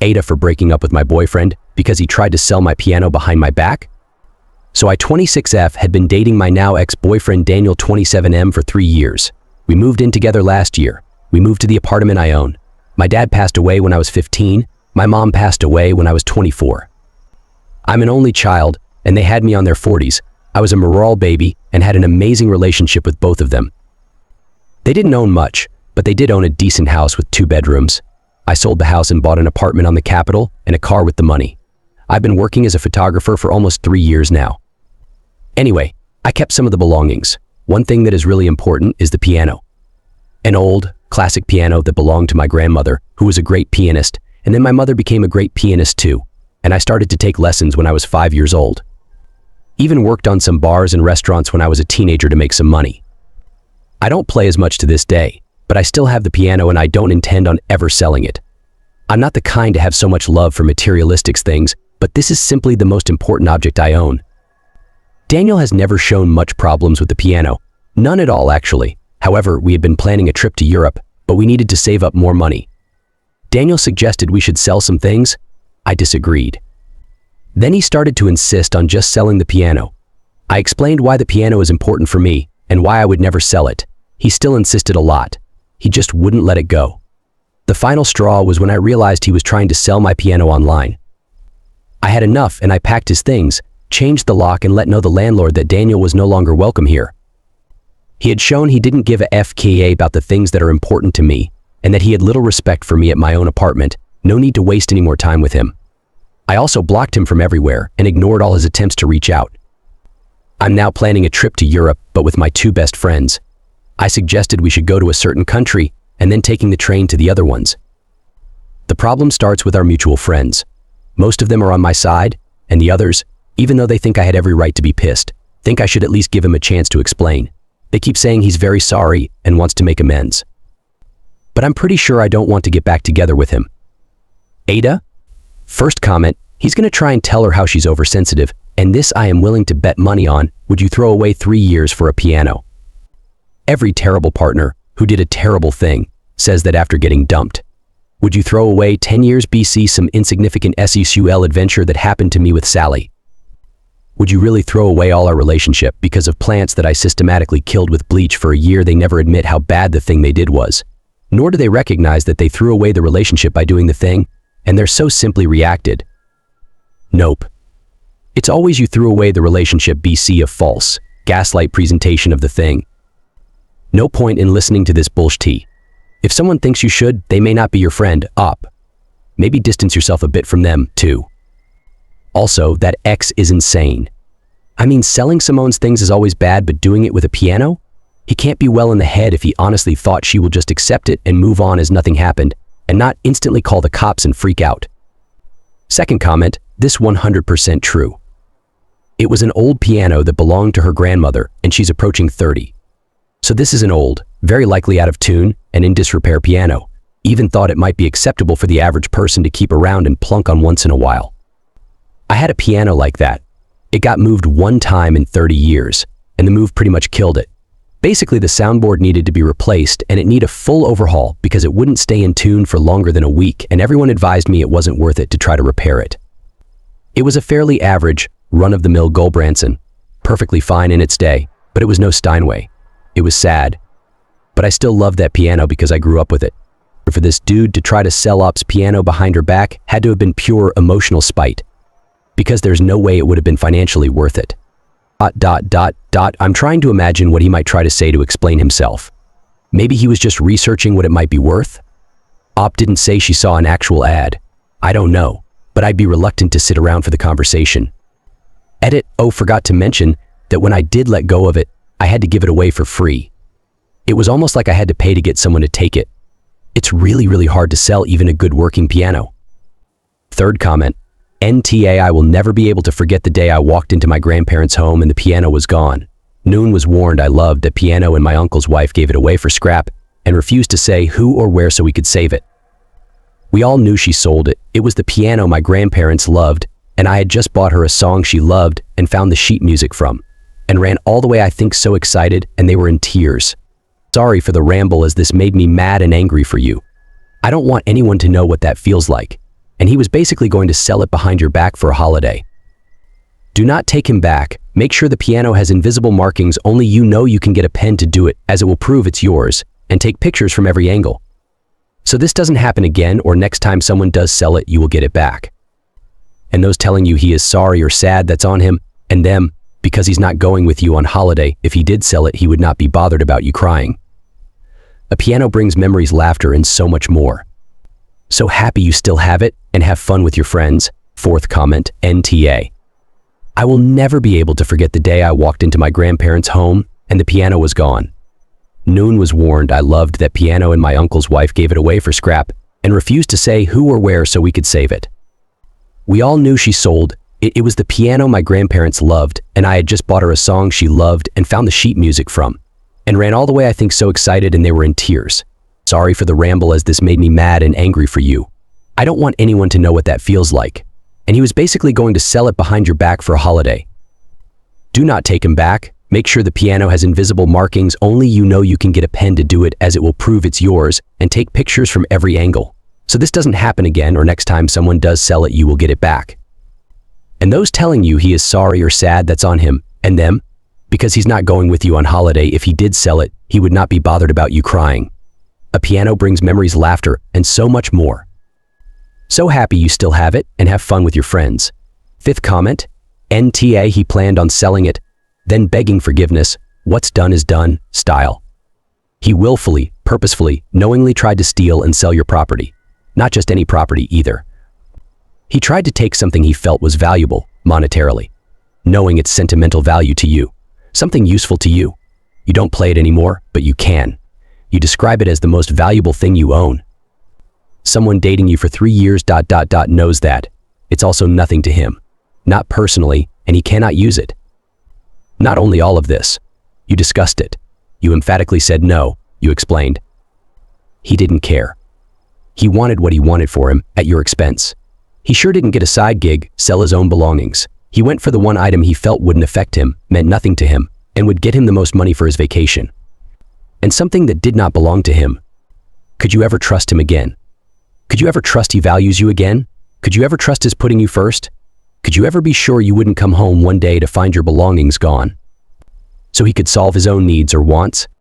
AITA for breaking up with my boyfriend because he tried to sell my piano behind my back? So I 26F had been dating my now ex-boyfriend Daniel 27M for 3 years. We moved in together last year. We moved to the apartment I own. My dad passed away when I was 15. My mom passed away when I was 24. I'm an only child, and they had me on their 40s. I was a moral baby and had an amazing relationship with both of them. They didn't own much, but they did own a decent house with 2 bedrooms. I sold the house and bought an apartment on the Capitol and a car with the money. I've been working as a photographer for almost 3 years now. Anyway, I kept some of the belongings. One thing that is really important is the piano. An old, classic piano that belonged to my grandmother, who was a great pianist, and then my mother became a great pianist too, and I started to take lessons when I was 5 years old. Even worked on some bars and restaurants when I was a teenager to make some money. I don't play as much to this day, but I still have the piano and I don't intend on ever selling it. I'm not the kind to have so much love for materialistic things, but this is simply the most important object I own. Daniel has never shown much problems with the piano. None at all, actually. However, we had been planning a trip to Europe, but we needed to save up more money. Daniel suggested we should sell some things. I disagreed. Then he started to insist on just selling the piano. I explained why the piano is important for me and why I would never sell it. He still insisted a lot. He just wouldn't let it go. The final straw was when I realized he was trying to sell my piano online. I had enough and I packed his things, changed the lock and let know the landlord that Daniel was no longer welcome here. He had shown he didn't give a FKA about the things that are important to me and that he had little respect for me at my own apartment. No need to waste any more time with him. I also blocked him from everywhere and ignored all his attempts to reach out. I'm now planning a trip to Europe, but with my 2 best friends. I suggested we should go to a certain country and then taking the train to the other ones. The problem starts with our mutual friends. Most of them are on my side, and the others, even though they think I had every right to be pissed, think I should at least give him a chance to explain. They keep saying he's very sorry and wants to make amends. But I'm pretty sure I don't want to get back together with him. AITA? First comment, he's going to try and tell her how she's oversensitive, and this I am willing to bet money on. Would you throw away 3 years for a piano? Every terrible partner who did a terrible thing says that after getting dumped. Would you throw away 10 years BC some insignificant SESUL adventure that happened to me with Sally? Would you really throw away all our relationship because of plants that I systematically killed with bleach for a year? They never admit how bad the thing they did was. Nor do they recognize that they threw away the relationship by doing the thing, and they're so simply reacted. Nope. It's always you threw away the relationship BC of false, gaslight presentation of the thing. No point in listening to this bullshit. If someone thinks you should, they may not be your friend. Maybe distance yourself a bit from them, too. Also, that ex is insane. I mean, selling Simone's things is always bad, but doing it with a piano? He can't be well in the head if he honestly thought she will just accept it and move on as nothing happened, and not instantly call the cops and freak out. Second comment, this 100% true. It was an old piano that belonged to her grandmother, and she's approaching 30. So this is an old, very likely out of tune, and in disrepair piano. Even thought it might be acceptable for the average person to keep around and plunk on once in a while. I had a piano like that. It got moved 1 time in 30 years, and the move pretty much killed it. Basically, the soundboard needed to be replaced, and it needed a full overhaul because it wouldn't stay in tune for longer than a week, and everyone advised me it wasn't worth it to try to repair it. It was a fairly average, run-of-the-mill Gulbranson, perfectly fine in its day, but it was no Steinway. It was sad. But I still loved that piano because I grew up with it. For this dude to try to sell Op's piano behind her back had to have been pure emotional spite, because there's no way it would have been financially worth it. I'm trying to imagine what he might try to say to explain himself. Maybe he was just researching what it might be worth? Op didn't say she saw an actual ad. I don't know, but I'd be reluctant to sit around for the conversation. Edit, forgot to mention that when I did let go of it, I had to give it away for free. It was almost like I had to pay to get someone to take it. It's really hard to sell even a good working piano. Third comment, NTA, I will never be able to forget the day I walked into my grandparents' home and the piano was gone. Noon was warned I loved the piano and my uncle's wife gave it away for scrap and refused to say who or where so we could save it. We all knew she sold it. It was the piano my grandparents loved, and I had just bought her a song she loved and found the sheet music from, and ran all the way, I think, so excited, and they were in tears. Sorry for the ramble, as this made me mad and angry for you. I don't want anyone to know what that feels like. and he was basically going to sell it behind your back for a holiday. Do not take him back. Make sure the piano has invisible markings only you know you can get a pen to do it, as it will prove it's yours, and take pictures from every angle. So this doesn't happen again, or next time someone does sell it, you will get it back. And those telling you he is sorry or sad, that's on him and them, because he's not going with you on holiday. If he did sell it, he would not be bothered about you crying. A piano brings memories, laughter, and so much more. So happy you still have it and have fun with your friends. Fourth comment, NTA. I will never be able to forget the day I walked into my grandparents' home and the piano was gone. Noon was warned. I loved that piano, and my uncle's wife gave it away for scrap and refused to say who or where so we could save it. We all knew she sold. It was the piano my grandparents loved, and I had just bought her a song she loved and found the sheet music from, and ran all the way, I think, so excited, and they were in tears. Sorry for the ramble, as this made me mad and angry for you. I don't want anyone to know what that feels like. And he was basically going to sell it behind your back for a holiday. Do not take him back. Make sure the piano has invisible markings only you know you can get a pen to do it, as it will prove it's yours, and take pictures from every angle. So this doesn't happen again, or next time someone does sell it, you will get it back. And those telling you he is sorry or sad, that's on him and them, because he's not going with you on holiday. If he did sell it, he would not be bothered about you crying. A piano brings memories, laughter, and so much more. So happy you still have it and have fun with your friends. Fifth comment, NTA. He planned on selling it, then begging forgiveness. What's done is done style. He willfully, purposefully, knowingly tried to steal and sell your property. Not just any property either. He tried to take something he felt was valuable monetarily, knowing its sentimental value to you, something useful to you. You don't play it anymore, but you can. You describe it as the most valuable thing you own. Someone dating you for 3 years ... knows that. It's also nothing to him. Not personally, and he cannot use it. Not only all of this. You discussed it. You emphatically said no. You explained. He didn't care. He wanted what he wanted for him, at your expense. He sure didn't get a side gig, sell his own belongings. He went for the one item he felt wouldn't affect him, meant nothing to him, and would get him the most money for his vacation. And something that did not belong to him. Could you ever trust him again? Could you ever trust he values you again? Could you ever trust his putting you first? Could you ever be sure you wouldn't come home one day to find your belongings gone? So he could solve his own needs or wants,